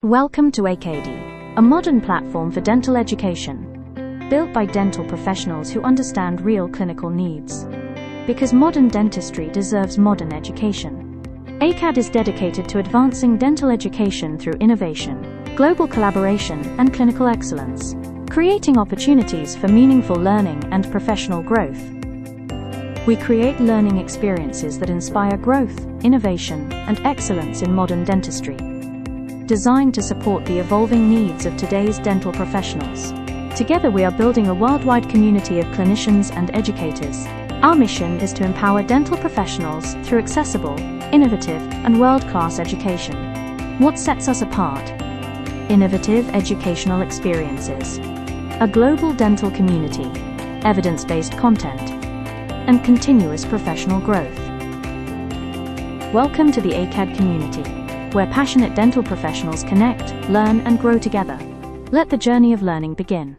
Welcome to ACAD, a modern platform for dental education, built by dental professionals who understand real clinical needs. Because modern dentistry deserves modern education. ACAD is dedicated to advancing dental education through innovation, global collaboration, and clinical excellence, creating opportunities for meaningful learning and professional growth. We create learning experiences that inspire growth, innovation, and excellence in modern dentistry, designed to support the evolving needs of today's dental professionals. Together we are building a worldwide community of clinicians and educators. Our mission is to empower dental professionals through accessible, innovative, and world-class education. What sets us apart? Innovative educational experiences, a global dental community, evidence-based content, and continuous professional growth. Welcome to the ACAD community, where passionate dental professionals connect, learn, and grow together. Let the journey of learning begin.